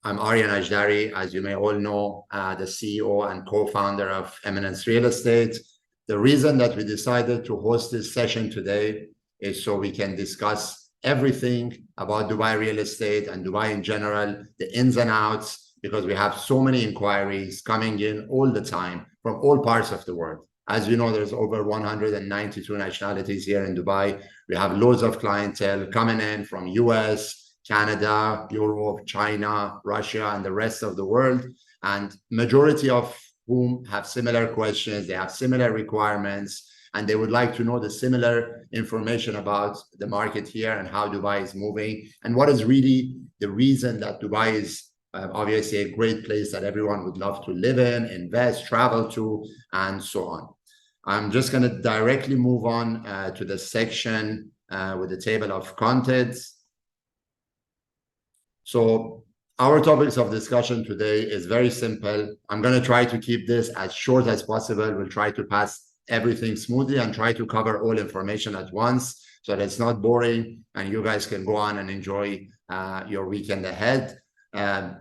I'm Aryan Ajdari, as you may all know, the CEO and co-founder of Eminence Real Estate. The reason that we decided to host this session today is so we can discuss everything about Dubai real estate and Dubai in general, the ins and outs, because we have so many inquiries coming in all the time from all parts of the world. As you know, there's over 192 nationalities here in Dubai. We have loads of clientele coming in from US, Canada, Europe, China, Russia, and the rest of the world. And majority of whom have similar questions, they have similar requirements, and they would like to know the similar information about the market here and how Dubai is moving, and what is really the reason that Dubai is obviously a great place that everyone would love to live in, invest, travel to, and so on. I'm just going to directly move on to the section with the table of contents. So our topics of discussion today is very simple. I'm going to try to keep this as short as possible. We'll try to pass everything smoothly and try to cover all information at once so that it's not boring and you guys can go on and enjoy your weekend ahead.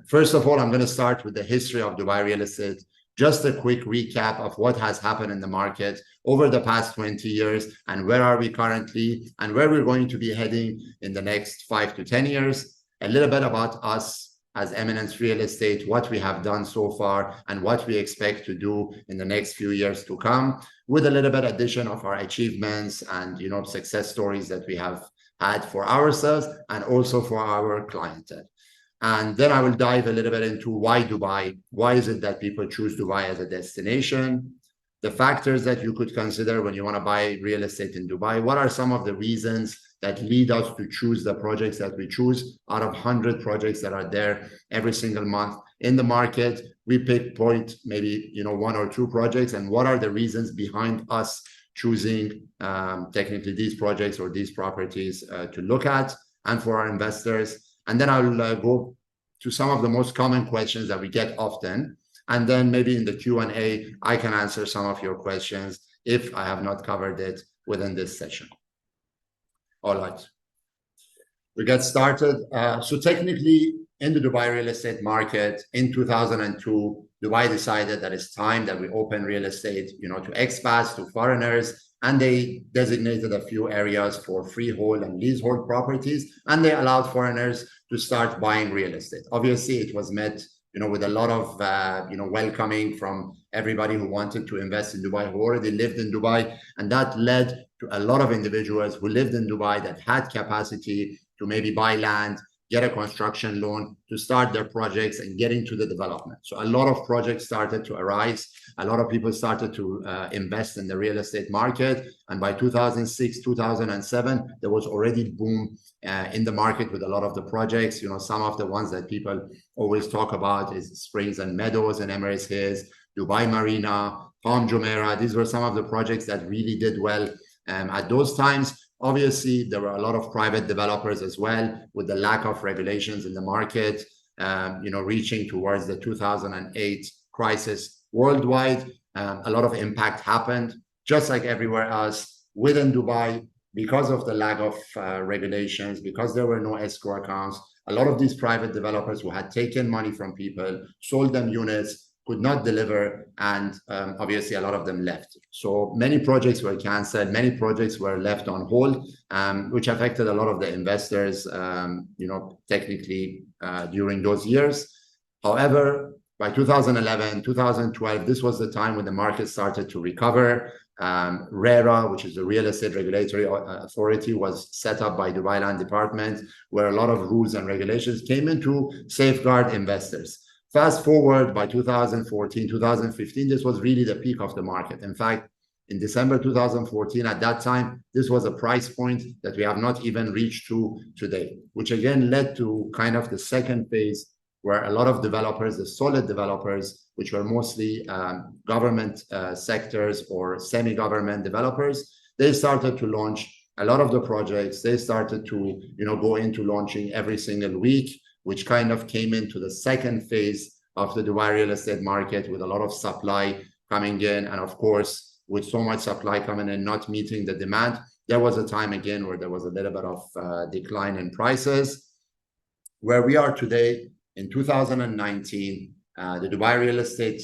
First of all, I'm going to start with the history of Dubai real estate. Just a quick recap of what has happened in the market over the past 20 years and where are we currently and where we're going to be heading in the next 5 to 10 years. A little bit about us as Eminence Real Estate, what we have done so far and what we expect to do in the next few years to come, with a little bit addition of our achievements and success stories that we have had for ourselves and also for our clientele. And then I will dive a little bit into why Dubai. Why is it that people choose Dubai as a destination? The factors that you could consider when you want to buy real estate in Dubai. What are some of the reasons that lead us to choose the projects that we choose? Out of 100 projects that are there every single month in the market, we pick maybe 1 or 2 projects, and what are the reasons behind us choosing technically these projects or these properties to look at and for our investors. And then I'll go to some of the most common questions that we get often, and then maybe in the Q&A I can answer some of your questions if I have not covered it within this session. All right, we get started. So technically, in the Dubai real estate market in 2002, Dubai decided that it's time that we open real estate, to expats, to foreigners, and they designated a few areas for freehold and leasehold properties, and they allowed foreigners to start buying real estate. Obviously, it was met, with a lot of, welcoming from everybody who wanted to invest in Dubai, who already lived in Dubai, and that led to a lot of individuals who lived in Dubai that had capacity to maybe buy land, get a construction loan to start their projects and get into the development. So a lot of projects started to arise. A lot of people started to invest in the real estate market. And by 2006, 2007, there was already boom in the market with a lot of the projects. Some of the ones that people always talk about is Springs and Meadows and Emirates Hills, Dubai Marina, Palm Jumeirah. These were some of the projects that really did well at those times. Obviously, there were a lot of private developers as well, with the lack of regulations in the market, reaching towards the 2008 crisis worldwide. A lot of impact happened, just like everywhere else within Dubai, because of the lack of regulations, because there were no escrow accounts. A lot of these private developers who had taken money from people, sold them units, could not deliver, and obviously a lot of them left. So many projects were canceled, many projects were left on hold, which affected a lot of the investors, technically during those years. However, by 2011, 2012, this was the time when the market started to recover. RERA, which is the Real Estate Regulatory Authority, was set up by Dubai Land Department, where a lot of rules and regulations came in to safeguard investors. Fast forward by 2014, 2015, this was really the peak of the market. In fact, in December 2014, at that time, this was a price point that we have not even reached to today, which again led to kind of the second phase where a lot of developers, the solid developers, which were mostly government sectors or semi-government developers, they started to launch a lot of the projects. They started to, go into launching every single week, which kind of came into the second phase of the Dubai real estate market with a lot of supply coming in. And of course, with so much supply coming in, not meeting the demand, there was a time again where there was a little bit of decline in prices. Where we are today, In 2019, the Dubai Real Estate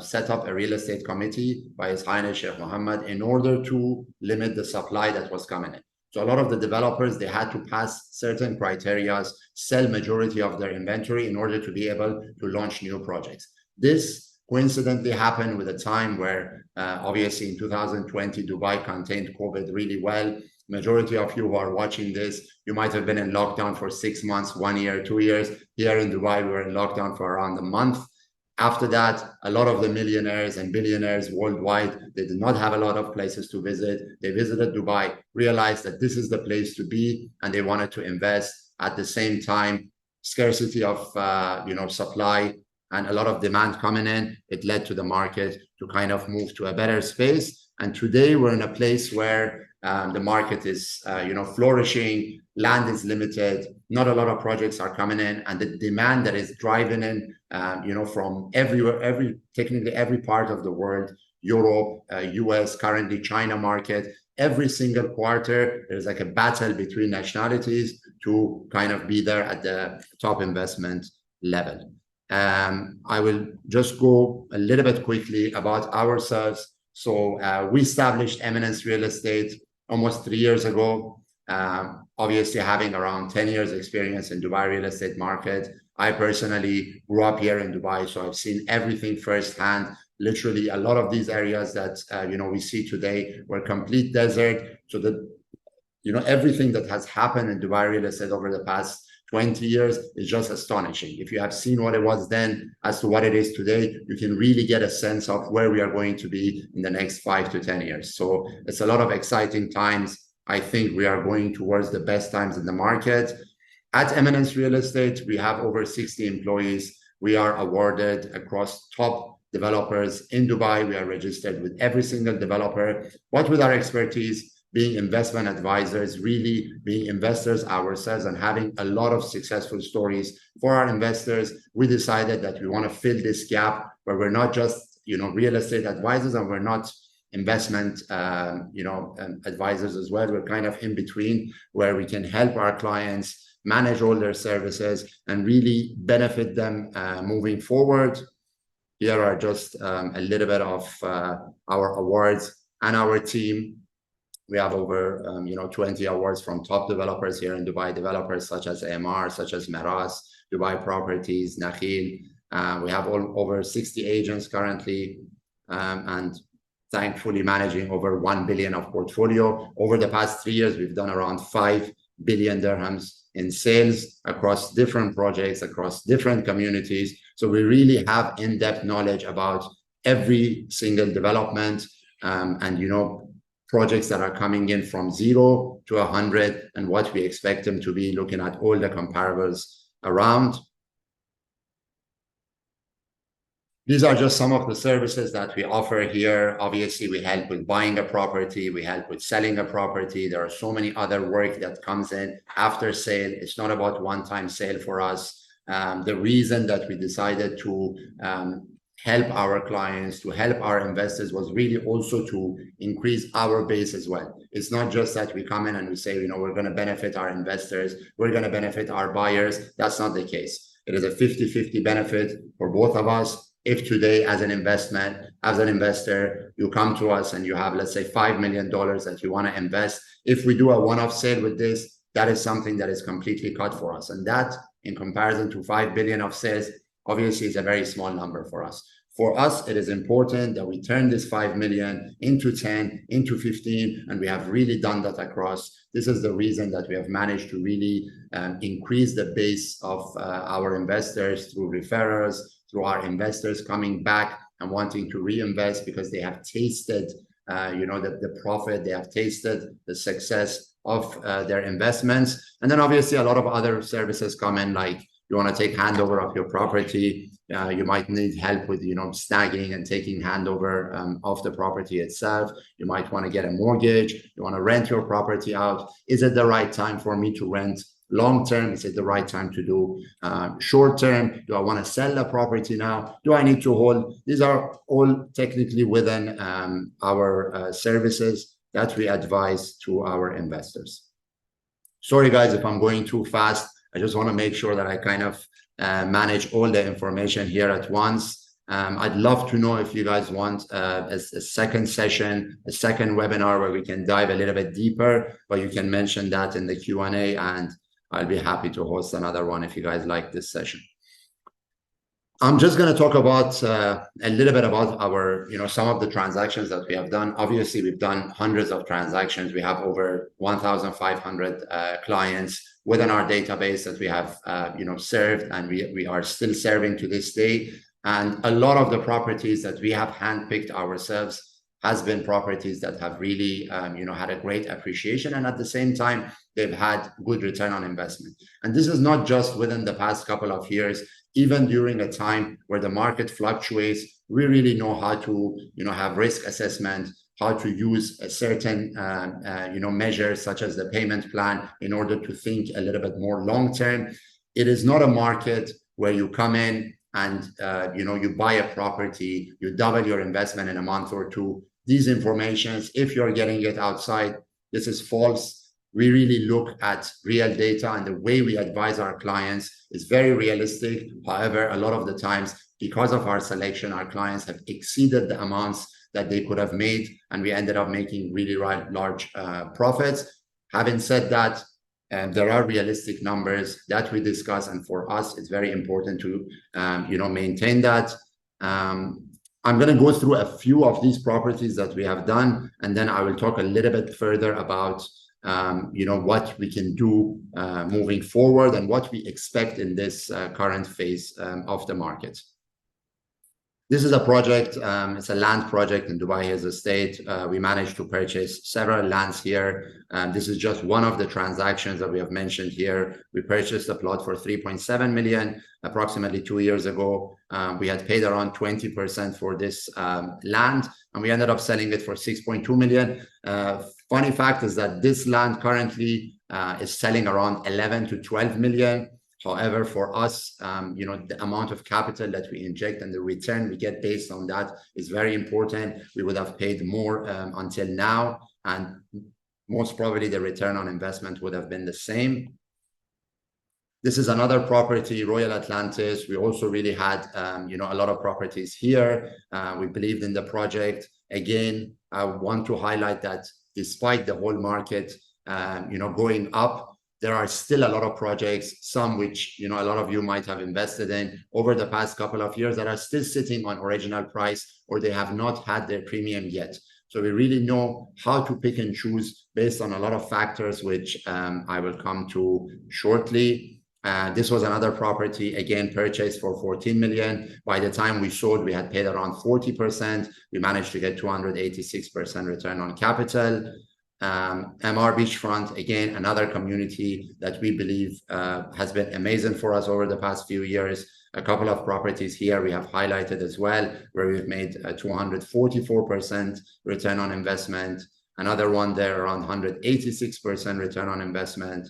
set up a real estate committee by His Highness Sheikh Mohammed in order to limit the supply that was coming in. So a lot of the developers, they had to pass certain criteria, sell majority of their inventory in order to be able to launch new projects. This coincidentally happened with a time where obviously in 2020, Dubai contained COVID really well. Majority of you who are watching this, you might have been in lockdown for 6 months, 1 year, 2 years. Here in Dubai, we were in lockdown for around a month. After that, a lot of the millionaires and billionaires worldwide, they did not have a lot of places to visit. They visited Dubai, realized that this is the place to be, and they wanted to invest. At the same time, scarcity of supply and a lot of demand coming in, it led to the market to kind of move to a better space. And today we're in a place where the market is flourishing, land is limited, not a lot of projects are coming in, and the demand that is driving in from everywhere, technically every part of the world, Europe, US, currently China market, every single quarter there's like a battle between nationalities to kind of be there at the top investment level. I will just go a little bit quickly about ourselves. So we established Eminence Real Estate almost 3 years ago, obviously having around 10 years experience in Dubai real estate market. I personally grew up here in Dubai, so I've seen everything firsthand. Literally, a lot of these areas that we see today were complete desert. So that everything that has happened in Dubai real estate over the past 20 years is just astonishing. If you have seen what it was then as to what it is today, you can really get a sense of where we are going to be in the next 5 to 10 years. So it's a lot of exciting times. I think we are going towards the best times in the market. At Eminence Real Estate, we have over 60 employees. We are awarded across top developers in Dubai. We are registered with every single developer. What with our expertise, being investment advisors, really being investors ourselves and having a lot of successful stories for our investors, we decided that we want to fill this gap where we're not just, real estate advisors and we're not investment, advisors as well. We're kind of in between where we can help our clients manage all their services and really benefit them moving forward. Here are just a little bit of our awards and our team. We have over 20 awards from top developers here in Dubai, developers such as AMR, such as Meras, Dubai Properties, Nakhil. We have over 60 agents currently, and thankfully managing over 1 billion of portfolio. Over the past 3 years, we've done around 5 billion dirhams in sales across different projects, across different communities. So we really have in-depth knowledge about every single development and projects that are coming in from 0 to 100 and what we expect them to be, looking at all the comparables around. These are just some of the services that we offer here. Obviously, we help with buying a property. We help with selling a property. There are so many other work that comes in after sale. It's not about one-time sale for us. The reason that we decided to help our clients, to help our investors was really also to increase our base as well. It's not just that we come in and we say, we're going to benefit our investors, we're going to benefit our buyers. That's not the case. It is a 50-50 benefit for both of us. If today as an investor, you come to us and you have, let's say, $5 million that you want to invest, if we do a one-off sale with this, that is something that is completely cut for us. And that, in comparison to 5 billion of sales, obviously is a very small number for us. For us, it is important that we turn this 5 million into 10, into 15, and we have really done that across. This is the reason that we have managed to really increase the base of our investors through referrals, through our investors coming back and wanting to reinvest because they have tasted, the profit, they have tasted the success of their investments. And then obviously a lot of other services come in, like you want to take handover of your property. You might need help with, snagging and taking handover of the property itself. You might want to get a mortgage. You want to rent your property out. Is it the right time for me to rent? Long term, is it the right time to do short term? Do I want to sell the property now? Do I need to hold? These are all technically within our services that we advise to our investors. Sorry, guys, if I'm going too fast. I just want to make sure that I kind of manage all the information here at once. I'd love to know if you guys want a second session, a second webinar where we can dive a little bit deeper, but you can mention that in the Q&A, and I'll be happy to host another one if you guys like this session. I'm just going to talk about a little bit about our, some of the transactions that we have done. Obviously, we've done hundreds of transactions. We have over 1,500 clients within our database that we have, served, and we are still serving to this day. And a lot of the properties that we have handpicked ourselves has been properties that have really, had a great appreciation, and at the same time, they've had good return on investment. And this is not just within the past couple of years. Even during a time where the market fluctuates, we really know how to, have risk assessment, how to use a certain, measures such as the payment plan in order to think a little bit more long-term. It is not a market where you come in and, you buy a property, you double your investment in a month or two. These informations, if you're getting it outside, this is false. We really look at real data, and the way we advise our clients is very realistic. However, a lot of the times, because of our selection, our clients have exceeded the amounts that they could have made, and we ended up making really large profits. Having said that, there are realistic numbers that we discuss, and for us, it's very important to, maintain that. I'm going to go through a few of these properties that we have done, and then I will talk a little bit further about what we can do moving forward and what we expect in this current phase of the market. This is a project, it's a land project in Dubai Hills Estate. We managed to purchase several lands here. This is just one of the transactions that we have mentioned here. We purchased a plot for 3.7 million approximately 2 years ago. We had paid around 20% for this land, and we ended up selling it for 6.2 million. Funny fact is that this land currently is selling around 11 to 12 million. However, for us, the amount of capital that we inject and the return we get based on that is very important. We would have paid more until now, and most probably the return on investment would have been the same. This is another property, Royal Atlantis. We also really had, a lot of properties here. We believed in the project. Again, I want to highlight that despite the whole market, going up, there are still a lot of projects, some which, a lot of you might have invested in over the past couple of years that are still sitting on original price, or they have not had their premium yet. So we really know how to pick and choose based on a lot of factors, which I will come to shortly. This was another property, again, purchased for 14 million. By the time we sold, we had paid around 40%. We managed to get 286% return on capital. MR Beachfront, again, another community that we believe has been amazing for us over the past few years. A couple of properties here we have highlighted as well, where we've made a 244% return on investment. Another one there around 186% return on investment.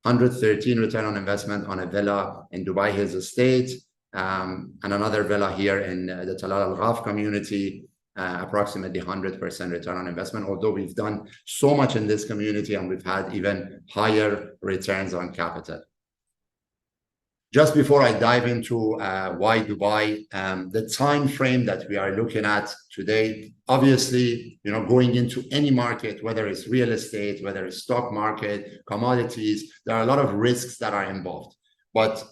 113 return on investment on a villa in Dubai Hills Estate, and another villa here in the Talal Al Ghaf community, approximately 100% return on investment, although we've done so much in this community and we've had even higher returns on capital. Just before I dive into why Dubai, the time frame that we are looking at today, obviously, going into any market, whether it's real estate, whether it's stock market, commodities, there are a lot of risks that are involved. But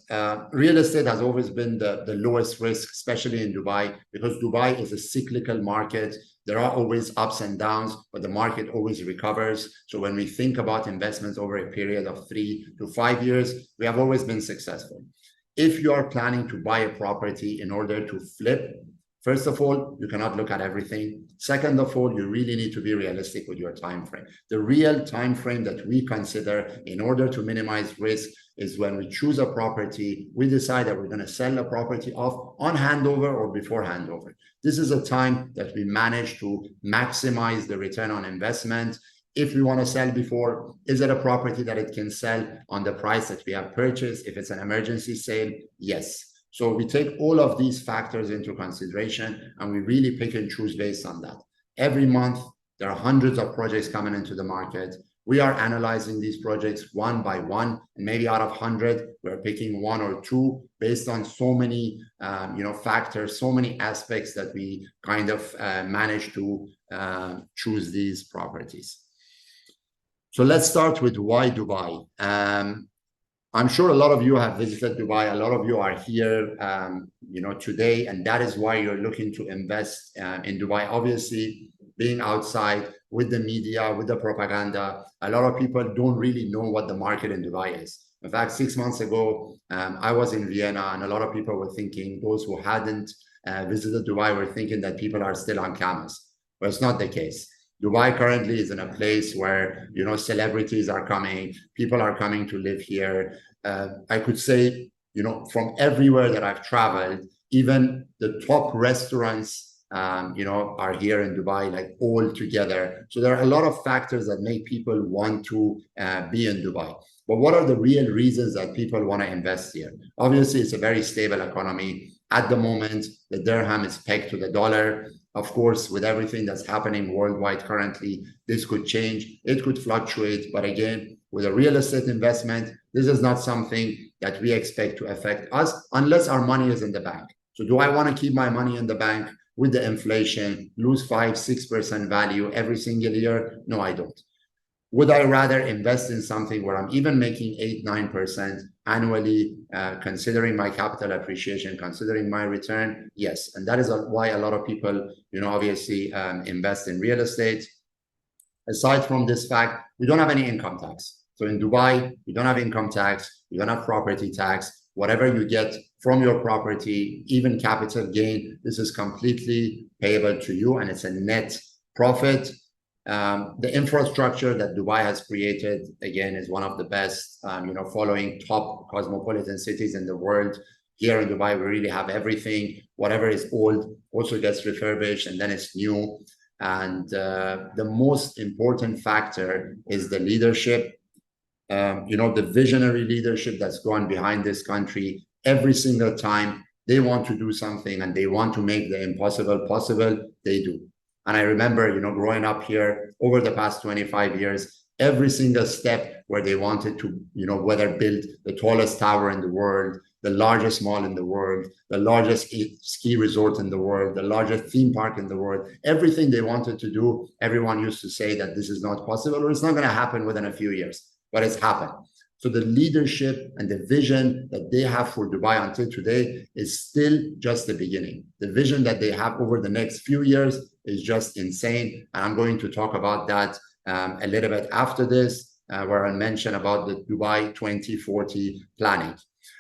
real estate has always been the lowest risk, especially in Dubai, because Dubai is a cyclical market. There are always ups and downs, but the market always recovers. So when we think about investments over a period of 3 to 5 years, we have always been successful. If you are planning to buy a property in order to flip, first of all, you cannot look at everything. Second of all, you really need to be realistic with your time frame. The real time frame that we consider in order to minimize risk is when we choose a property, we decide that we're going to sell the property off on handover or before handover. This is a time that we manage to maximize the return on investment. If we want to sell before, is it a property that it can sell on the price that we have purchased? If it's an emergency sale, yes. So we take all of these factors into consideration and we really pick and choose based on that. Every month, there are hundreds of projects coming into the market. We are analyzing these projects one by one, and maybe out of 100, we're picking one or two based on so many, factors, so many aspects that we kind of manage to choose these properties. So let's start with why Dubai. I'm sure a lot of you have visited Dubai. A lot of you are here, today, and that is why you're looking to invest in Dubai. Obviously, being outside with the media, with the propaganda, a lot of people don't really know what the market in Dubai is. In fact, 6 months ago, I was in Vienna, and a lot of people were thinking, those who hadn't visited Dubai were thinking that people are still on cameras. But it's not the case. Dubai currently is in a place where, celebrities are coming, people are coming to live here. I could say, from everywhere that I've traveled, even the top restaurants, are here in Dubai, like all together. So there are a lot of factors that make people want to be in Dubai. But what are the real reasons that people want to invest here? Obviously, it's a very stable economy. At the moment, the dirham is pegged to the dollar. Of course, with everything that's happening worldwide currently, this could change. It could fluctuate. But again, with a real estate investment, this is not something that we expect to affect us unless our money is in the bank. So do I want to keep my money in the bank with the inflation, lose 5-6% value every single year? No, I don't. Would I rather invest in something where I'm even making 8-9% annually, considering my capital appreciation, considering my return? Yes. And that is why a lot of people, obviously invest in real estate. Aside from this fact, we don't have any income tax. So in Dubai, you don't have income tax, you don't have property tax. Whatever you get from your property, even capital gain, this is completely payable to you, and it's a net profit. The infrastructure that Dubai has created, again, is one of the best, following top cosmopolitan cities in the world. Here in Dubai, we really have everything. Whatever is old also gets refurbished, and then it's new. And the most important factor is the leadership, the visionary leadership that's gone behind this country. Every single time they want to do something and they want to make the impossible possible, they do. And I remember, growing up here over the past 25 years, every single step where they wanted to, whether build the tallest tower in the world, the largest mall in the world, the largest ski resort in the world, the largest theme park in the world, everything they wanted to do, everyone used to say that this is not possible or it's not going to happen within a few years, but it's happened. So the leadership and the vision that they have for Dubai until today is still just the beginning. The vision that they have over the next few years is just insane. And I'm going to talk about that a little bit after this, where I'll mention about the Dubai 2040 planning.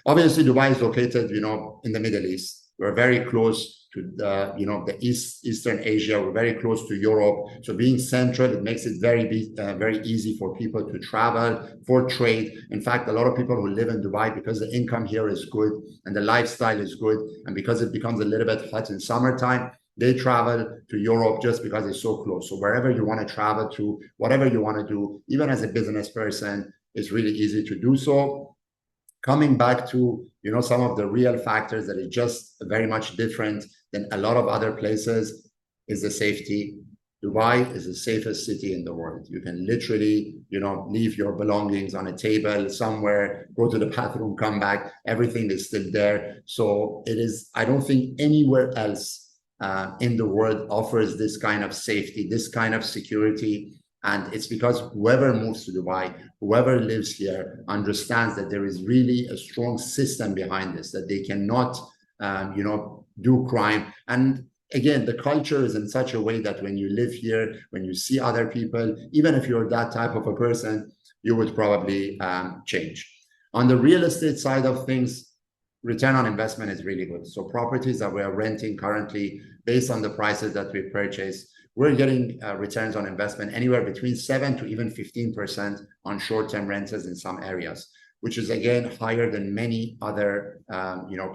Obviously, Dubai is located, in the Middle East. We're very close to the Eastern Asia. We're very close to Europe. So being central, it makes it very easy for people to travel, for trade. In fact, a lot of people who live in Dubai, because the income here is good and the lifestyle is good, and because it becomes a little bit hot in summertime, they travel to Europe just because it's so close. So wherever you want to travel to, whatever you want to do, even as a business person, it's really easy to do so. Coming back to, some of the real factors that is just very much different than a lot of other places is the safety. Dubai is the safest city in the world. You can literally, leave your belongings on a table somewhere, go to the bathroom, come back, everything is still there. So I don't think anywhere else in the world offers this kind of safety, this kind of security. And it's because whoever moves to Dubai, whoever lives here, understands that there is really a strong system behind this, that they cannot, do crime. And again, the culture is in such a way that when you live here, when you see other people, even if you're that type of a person, you would probably change. On the real estate side of things, return on investment is really good. So properties that we are renting currently, based on the prices that we purchase, we're getting returns on investment anywhere between 7 to even 15% on short-term rentals in some areas, which is again higher than many other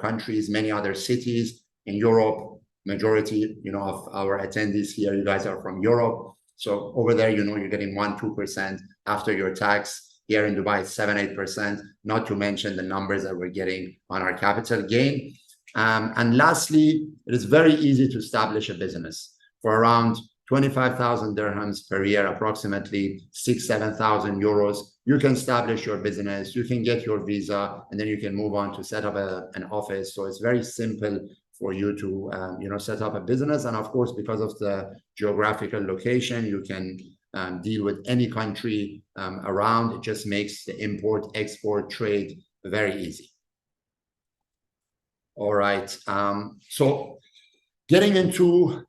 countries, many other cities in Europe. Majority of our attendees here, you guys are from Europe. So over there, you're getting 1-2% after your tax. Here in Dubai, it's 7-8%, not to mention the numbers that we're getting on our capital gain. And lastly, it is very easy to establish a business. For around 25,000 dirhams per year, approximately 7,000 euros. You can establish your business, you can get your visa, and then you can move on to set up an office. So it's very simple for you to set up a business. And of course, because of the geographical location, you can deal with any country around. It just makes the import-export trade very easy. All right. So getting into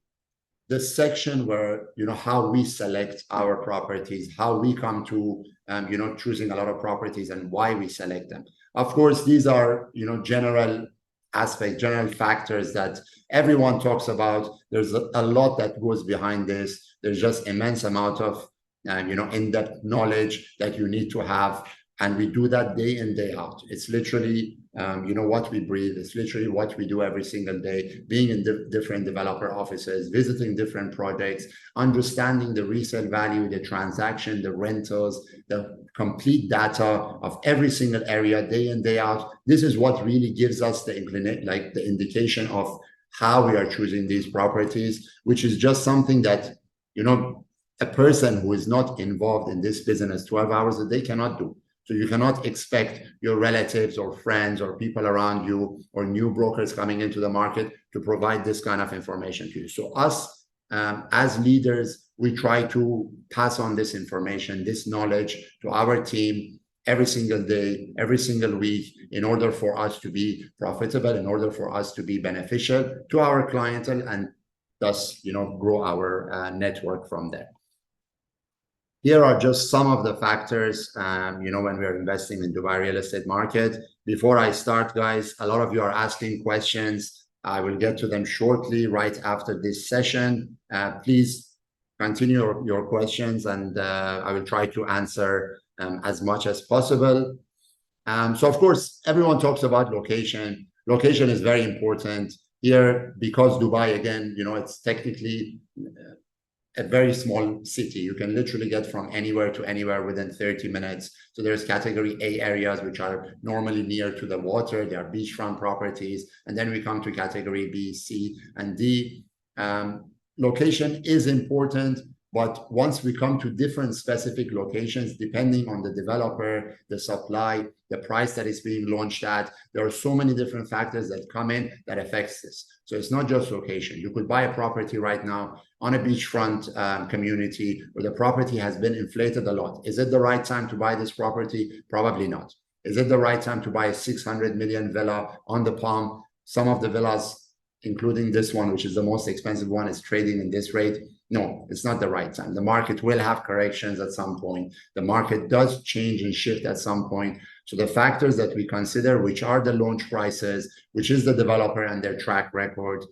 the section where, how we select our properties, how we come to, choosing a lot of properties and why we select them. Of course, these are, general aspects, general factors that everyone talks about. There's a lot that goes behind this. There's just immense amount of, in-depth knowledge that you need to have. And we do that day in, day out. It's literally, what we breathe. It's literally what we do every single day, being in different developer offices, visiting different projects, understanding the resale value, the transaction, the rentals, the complete data of every single area, day in, day out. This is what really gives us the indication of how we are choosing these properties, which is just something that, a person who is not involved in this business 12 hours a day cannot do. So you cannot expect your relatives or friends or people around you or new brokers coming into the market to provide this kind of information to you. So us, as leaders, we try to pass on this information, this knowledge to our team every single day, every single week, in order for us to be profitable, in order for us to be beneficial to our clientele, and thus, grow our network from there. Here are just some of the factors, when we're investing in Dubai real estate market. Before I start, guys, a lot of you are asking questions. I will get to them shortly, right after this session. Please continue your questions, and I will try to answer as much as possible. So, of course, everyone talks about location. Location is very important here because Dubai, again, it's technically a very small city. You can literally get from anywhere to anywhere within 30 minutes. So there's category A areas, which are normally near to the water. They are beachfront properties. And then we come to category B, C, and D. Location is important, but once we come to different specific locations, depending on the developer, the supply, the price that is being launched at, there are so many different factors that come in that affects this. So it's not just location. You could buy a property right now on a beachfront community where the property has been inflated a lot. Is it the right time to buy this property? Probably not. Is it the right time to buy a 600 million villa on the Palm? Some of the villas, including this one, which is the most expensive one, is trading in this rate. No, it's not the right time. The market will have corrections at some point. The market does change and shift at some point. So the factors that we consider, which are the launch prices, which is the developer and their track record,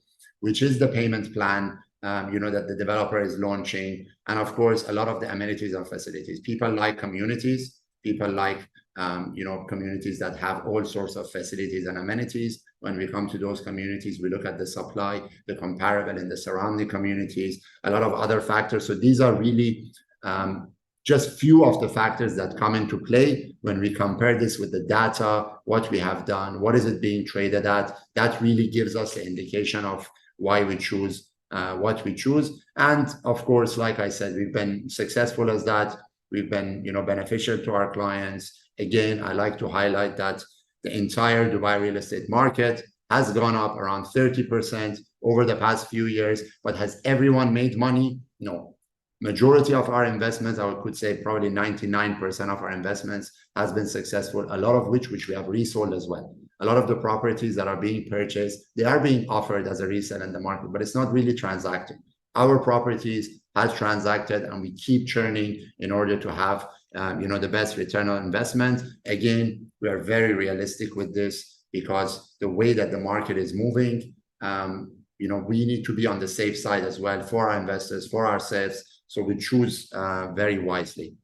which is the payment plan, that the developer is launching, and of course, a lot of the amenities and facilities. People like communities. People like, communities that have all sorts of facilities and amenities. When we come to those communities, we look at the supply, the comparable in the surrounding communities, a lot of other factors. So these are really just few of the factors that come into play when we compare this with the data, what we have done, what is it being traded at. That really gives us the indication of why we choose what we choose. And of course, like I said, we've been successful as that. We've been, beneficial to our clients. Again, I like to highlight that the entire Dubai real estate market has gone up around 30% over the past few years, but has everyone made money? No. Majority of our investments, I could say probably 99% of our investments has been successful, a lot of which we have resold as well. A lot of the properties that are being purchased, they are being offered as a resale in the market, but it's not really transacting. Our properties has transacted, and we keep churning in order to have the best return on investment. Again, we are very realistic with this because the way that the market is moving, we need to be on the safe side as well for our investors, for ourselves. So we choose very wisely.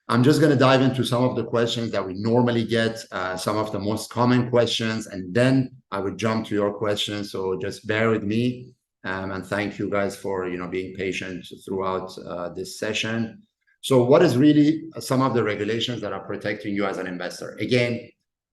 I'm just going to dive into some of the questions that we normally get, some of the most common questions, and then I would jump to your questions. So just bear with me. And thank you guys for being patient throughout this session. So what is really some of the regulations that are protecting you as an investor? Again,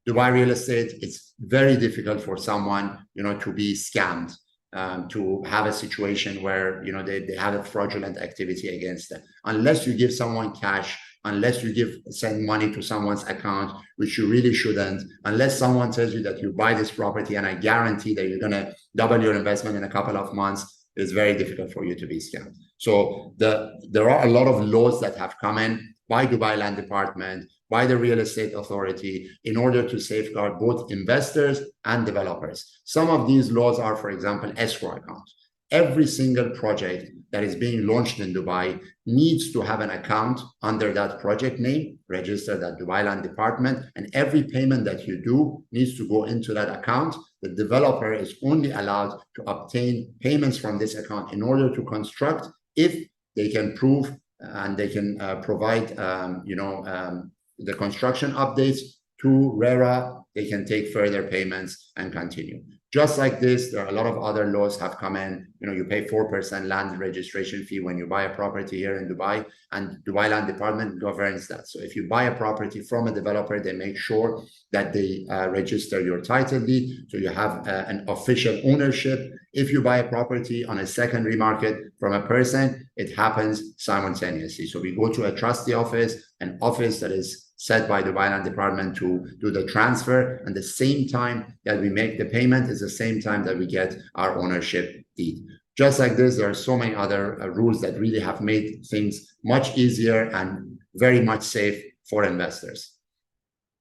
Dubai real estate, it's very difficult for someone to be scammed. to have a situation where they have a fraudulent activity against them. Unless you give someone cash, unless you send money to someone's account, which you really shouldn't, unless someone tells you that you buy this property and I guarantee that you're going to double your investment in a couple of months, it's very difficult for you to be scammed. So there are a lot of laws that have come in by Dubai Land Department, by the Real Estate Authority, in order to safeguard both investors and developers. Some of these laws are, for example, escrow accounts. Every single project that is being launched in Dubai needs to have an account under that project name, registered at Dubai Land Department, and every payment that you do needs to go into that account. The developer is only allowed to obtain payments from this account in order to construct if they can prove and they can provide the construction updates to RERA. They can take further payments and continue. Just like this, there are a lot of other laws have come in. You pay 4% land registration fee when you buy a property here in Dubai, and Dubai Land Department governs that. So if you buy a property from a developer, they make sure that they register your title deed, so you have an official ownership. If you buy a property on a secondary market from a person, it happens simultaneously. So we go to a trustee office, an office that is set by the Dubai Land Department to do the transfer, and the same time that we make the payment is the same time that we get our ownership deed. Just like this, there are so many other rules that really have made things much easier and very much safe for investors.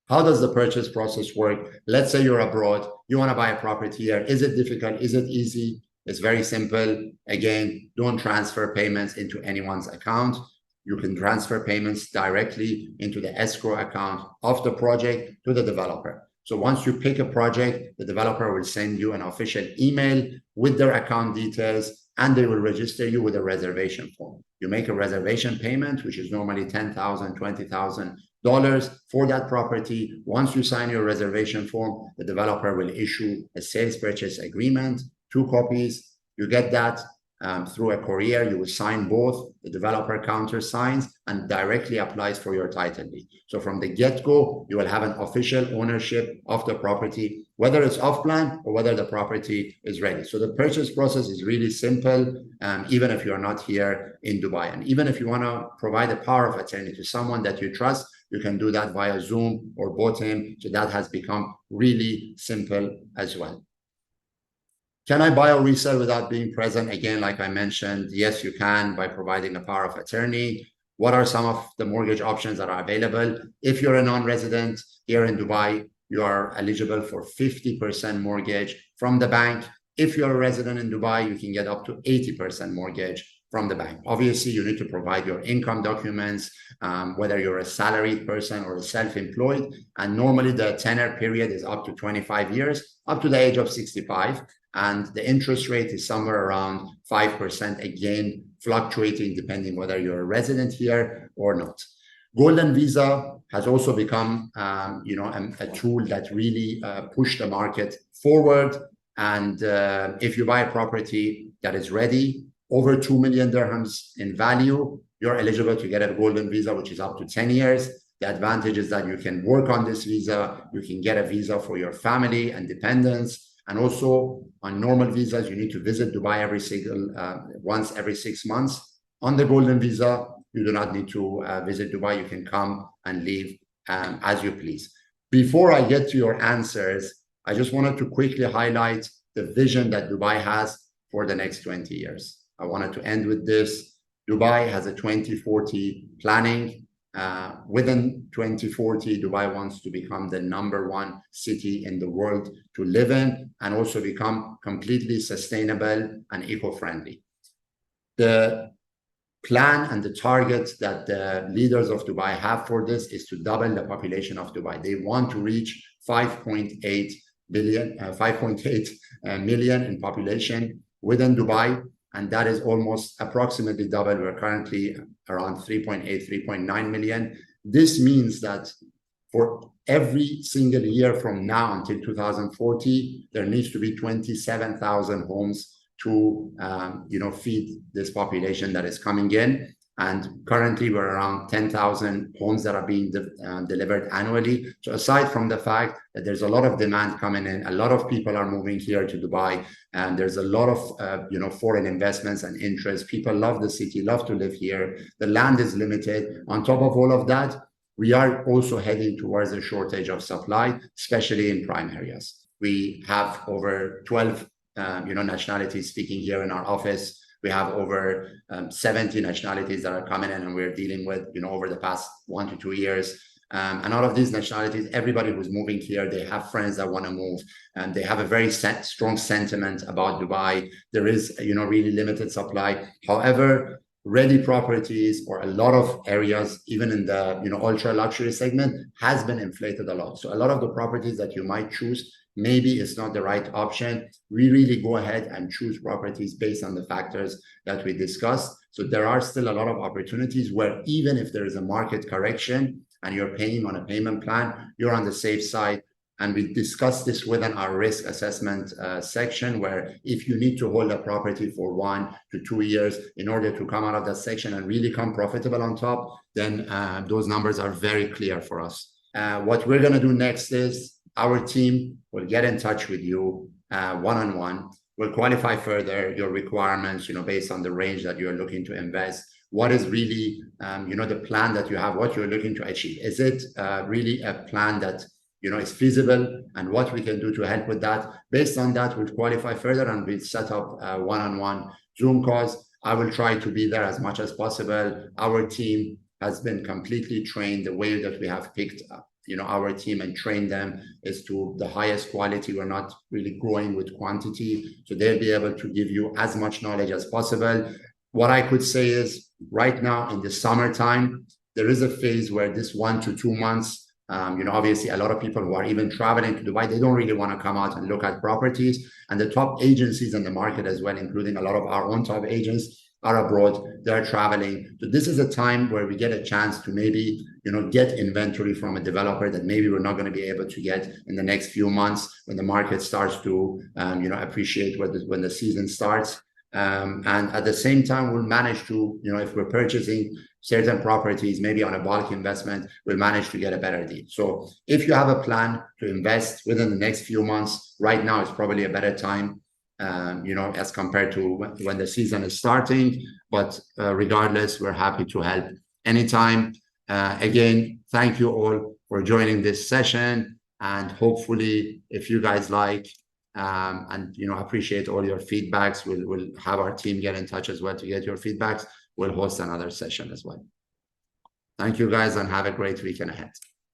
How does the purchase process work? Let's say you're abroad, you want to buy a property here. Is it difficult? Is it easy? It's very simple. Again, don't transfer payments into anyone's account. You can transfer payments directly into the escrow account of the project to the developer. So once you pick a project, the developer will send you an official email with their account details, and they will register you with a reservation form. You make a reservation payment, which is normally $10,000, $20,000 for that property. Once you sign your reservation form, the developer will issue a sales purchase agreement, 2 copies. You get that through a courier. You will sign both. The developer countersigns and directly applies for your title deed. So from the get-go, you will have an official ownership of the property, whether it's off plan or whether the property is ready. So the purchase process is really simple, even if you're not here in Dubai. And even if you want to provide a power of attorney to someone that you trust, you can do that via Zoom or Botim. So that has become really simple as well. Can I buy or resell without being present? Again, like I mentioned, yes, you can by providing a power of attorney. What are some of the mortgage options that are available? If you're a non-resident here in Dubai, you are eligible for 50% mortgage from the bank. If you're a resident in Dubai, you can get up to 80% mortgage from the bank. Obviously, you need to provide your income documents, whether you're a salaried person or a self-employed. And normally the tenor period is up to 25 years, up to the age of 65. And the interest rate is somewhere around 5%, again, fluctuating depending whether you're a resident here or not. Golden Visa has also become a tool that really pushed the market forward. And if you buy a property that is ready, over 2 million dirhams in value, you're eligible to get a Golden Visa, which is up to 10 years. The advantage is that you can work on this visa. You can get a visa for your family and dependents. And also on normal visas, you need to visit Dubai once every 6 months. On the Golden Visa, you do not need to visit Dubai. You can come and leave as you please. Before I get to your answers, I just wanted to quickly highlight the vision that Dubai has for the next 20 years. I wanted to end with this. Dubai has a 2040 planning. Within 2040, Dubai wants to become the #1 city in the world to live in and also become completely sustainable and eco-friendly. The plan and the targets that the leaders of Dubai have for this is to double the population of Dubai. They want to reach 5.8 million in population within Dubai. And that is almost approximately double. We're currently around 3.8, 3.9 million. This means that for every single year from now until 2040, there needs to be 27,000 homes to feed this population that is coming in. And currently, we're around 10,000 homes that are being delivered annually. So aside from the fact that there's a lot of demand coming in, a lot of people are moving here to Dubai, and there's a lot of foreign investments and interest. People love the city, love to live here. The land is limited. On top of all of that, we are also heading towards a shortage of supply, especially in prime areas. We have over 12 nationalities speaking here in our office. We have over 70 nationalities that are coming in and we're dealing with, over the past 1 to 2 years. And all of these nationalities, everybody who's moving here, they have friends that want to move, and they have a very strong sentiment about Dubai. There is, really limited supply. However, ready properties or a lot of areas, even in the, ultra luxury segment, has been inflated a lot. So a lot of the properties that you might choose, maybe it's not the right option. We really go ahead and choose properties based on the factors that we discussed. So there are still a lot of opportunities where even if there is a market correction and you're paying on a payment plan, you're on the safe side. And we discussed this within our risk assessment section, where if you need to hold a property for 1 to 2 years in order to come out of that section and really come profitable on top, then those numbers are very clear for us. What we're going to do next is our team will get in touch with you one-on-one. We'll qualify further your requirements, based on the range that you're looking to invest. What is really, the plan that you have, what you're looking to achieve? Is it really a plan that, is feasible, and what we can do to help with that? Based on that, we'll qualify further and we'll set up one-on-one Zoom calls. I will try to be there as much as possible. Our team has been completely trained. The way that we have picked up, our team and train them is to the highest quality. We're not really growing with quantity. So they'll be able to give you as much knowledge as possible. What I could say is right now in the summertime, there is a phase where this 1 to 2 months, obviously a lot of people who are even traveling to Dubai, they don't really want to come out and look at properties. And the top agencies in the market as well, including a lot of our own top agents, are abroad, they're traveling. So this is a time where we get a chance to maybe, get inventory from a developer that maybe we're not going to be able to get in the next few months when the market starts to, appreciate when the season starts. And at the same time, we'll manage to, if we're purchasing certain properties, maybe on a bulk investment, we'll manage to get a better deal. So if you have a plan to invest within the next few months, right now is probably a better time, as compared to when the season is starting. But regardless, we're happy to help anytime. Again, thank you all for joining this session. And hopefully, if you guys like, and appreciate all your feedbacks, we'll have our team get in touch as well to get your feedbacks. We'll host another session as well. Thank you guys, and have a great weekend ahead.